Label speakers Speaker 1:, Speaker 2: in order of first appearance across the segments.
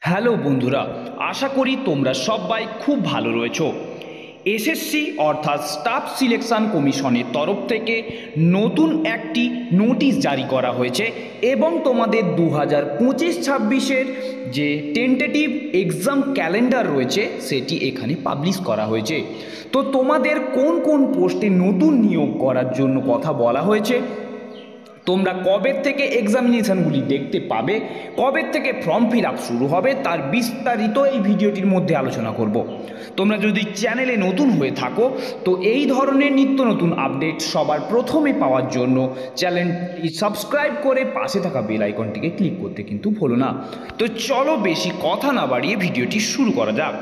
Speaker 1: Hello বন্ধুরা, আশা করি তোমরা সবাই খুব ভালো রয়েছো। এসএসসি অর্থাৎ স্টাফ সিলেকশন কমিশনের তরফ থেকে নতুন একটি নোটিশ জারি করা হয়েছে এবং তোমাদের 2025-26-এর যে টেন্টেটিভ এক্সাম ক্যালেন্ডার রয়েছে সেটি এখানে পাবলিশ করা হয়েছে। তো তোমাদের কোন কোন পোস্টে নতুন নিয়োগ করার জন্য কথা বলা হয়েছে, তোমরা কবে থেকে এক্সামিনেশনগুলি দেখতে পাবে, কবে থেকে ফর্ম ফিল আপ শুরু হবে, তার বিস্তারিত এই ভিডিওটির মধ্যে আলোচনা করব। তোমরা যদি চ্যানেলে নতুন হয়ে থাকো তো এই ধরনের নিত্য নতুন আপডেট সবার প্রথমে পাওয়ার জন্য চ্যানেলটি সাবস্ক্রাইব করে পাশে থাকা বেল আইকনটিকে ক্লিক করতে কিন্তু ভুলো না। তো চলো বেশি কথা না বাড়িয়ে ভিডিওটি শুরু করা যাক।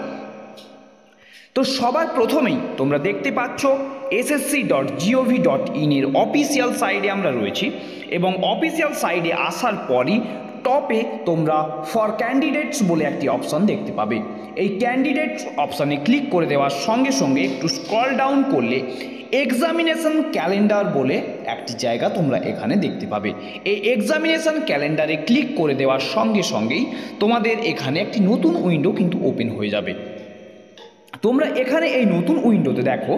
Speaker 1: তো সবার প্রথমেই তোমরা দেখতে পাচ্ছ ssc.gov.in এর অফিসিয়াল সাইডে আমরা রয়েছি এবং অফিসিয়াল সাইডে আসার পরই টপে তোমরা ফর ক্যান্ডিডেটস বলে একটি অপশান দেখতে পাবে। এই ক্যান্ডিডেটস অপশানে ক্লিক করে দেওয়ার সঙ্গে সঙ্গে একটু স্ক্রল ডাউন করলে এক্সামিনেশন ক্যালেন্ডার বলে একটি জায়গা তোমরা এখানে দেখতে পাবে। এই এক্সামিনেশন ক্যালেন্ডারে ক্লিক করে দেওয়ার সঙ্গে সঙ্গেই তোমাদের এখানে একটি নতুন উইন্ডো কিন্তু ওপেন হয়ে যাবে। তোমরা এখানে এই নতুন উইন্ডোতে দেখো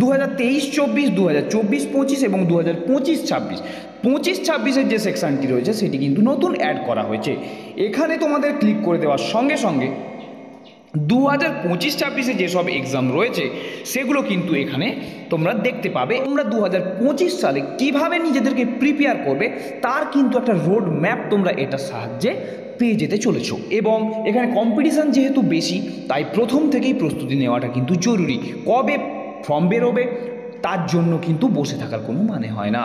Speaker 1: 2023-24, 2024-25 এবং 2025-26, 25-26-এর যে সেকশানটি রয়েছে সেটি কিন্তু নতুন অ্যাড করা হয়েছে। এখানে তোমাদের ক্লিক করে দেওয়ার সঙ্গে সঙ্গে 2025-26-এ যেসব এক্সাম রয়েছে সেগুলো কিন্তু এখানে তোমরা দেখতে পাবে। তোমরা 2025 সালে কিভাবে নিজেদেরকে প্রিপেয়ার করবে তার কিন্তু একটা রোড ম্যাপ তোমরা এটার সাহায্যে পেয়ে যেতে চলেছ। এবং এখানে কম্পিটিশান যেহেতু বেশি তাই প্রথম থেকেই প্রস্তুতি নেওয়াটা কিন্তু জরুরি। কবে ফর্ম বেরোবে তার জন্য কিন্তু বসে থাকার কোনো মানে হয় না।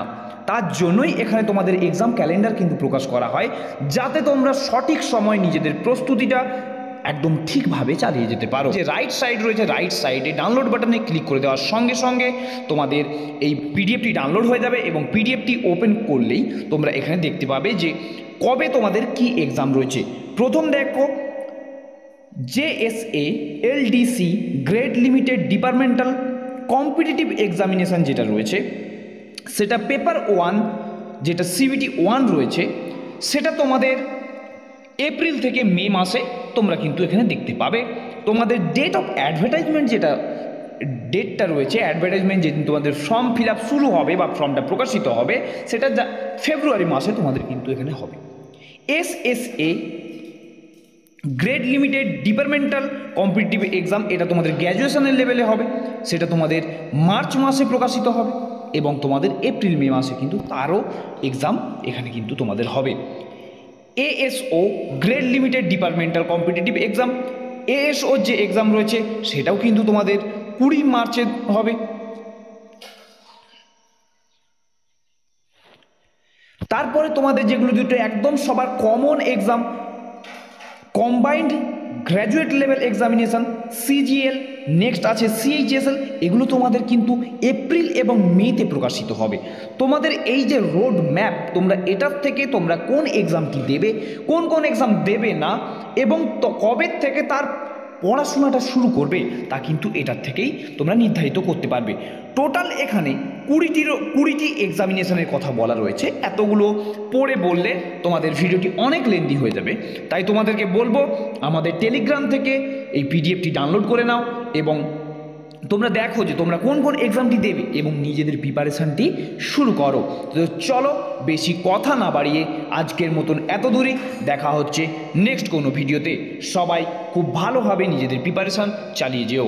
Speaker 1: তার জন্যই এখানে তোমাদের এক্সাম ক্যালেন্ডার কিন্তু প্রকাশ করা হয়, যাতে তোমরা সঠিক সময় নিজেদের প্রস্তুতিটা একদম ঠিকভাবে চালিয়ে যেতে পারো। যে রাইট সাইড রয়েছে, রাইট সাইডে ডাউনলোড বাটনে ক্লিক করে দেওয়ার সঙ্গে সঙ্গে তোমাদের এই পিডিএফটি ডাউনলোড হয়ে যাবে এবং পিডিএফটি ওপেন করলেই তোমরা এখানে দেখতে পাবে যে কবে তোমাদের কি এক্সাম রয়েছে। প্রথম দেখো JSA LDC grade limited departmental competitive examination যেটা রয়েছে সেটা পেপার 1 যেটা সিবিটি 1 রয়েছে সেটা তোমাদের এপ্রিল থেকে মে মাসে তোমরা কিন্তু এখানে দেখতে পাবে। তোমাদের ডেট অফ অ্যাডভার্টাইজমেন্ট যেটা ডেটটা রয়েছে, অ্যাডভার্টাইজমেন্ট যেদিন তোমাদের ফর্ম ফিল আপ শুরু হবে বা ফর্মটা প্রকাশিত হবে সেটা ফেব্রুয়ারি মাসে তোমাদের কিন্তু এখানে হবে। SSA grade limited departmental competitive exam এটা তোমাদের গ্র্যাজুয়েশনের লেভেলে হবে, সেটা তোমাদের মার্চ মাসে প্রকাশিত হবে এবং তোমাদের এপ্রিল মে মাসে কিন্তু তারও এক্সাম এখানে কিন্তু তোমাদের হবে। ASO grade limited departmental competitive exam, ASO যে এক্সাম রয়েছে সেটাও কিন্তু তোমাদের 20 মার্চে হবে। তারপরে তোমাদের যেগুলো দুটো একদম সবার common exam combined graduate level examination CGL, next আছে সিএইচএসএল, এগুলো তোমাদের কিন্তু এপ্রিল এবং মেতে প্রকাশিত হবে। তোমাদের এই যে রোড ম্যাপ তোমরা এটার থেকে তোমরা কোন এক্সামটি দেবে, কোন কোন এক্সাম দেবে না এবং কবে থেকে তার পড়াশোনাটা শুরু করবে তা কিন্তু এটার থেকেই তোমরা নির্ধারিত করতে পারবে। টোটাল এখানে 20টি এক্সামিনেশনের কথা বলা রয়েছে। এতগুলো পড়ে বললে তোমাদের ভিডিওটি অনেক লেন্দি হয়ে যাবে, তাই তোমাদেরকে বলবো আমাদের টেলিগ্রাম থেকে এই পিডিএফটি ডাউনলোড করে নাও এবং তোমরা দেখো যে তোমরা কোন কোন এক্সামটি দেবে এবং নিজেদের প্রিপারেশানটি শুরু করো। তো চলো বেশি কথা না বাড়িয়ে আজকের মতন এত দূরই, দেখা হচ্ছে নেক্সট কোনো ভিডিওতে। সবাই খুব ভালোভাবে নিজেদের প্রিপারেশান চালিয়ে যেও।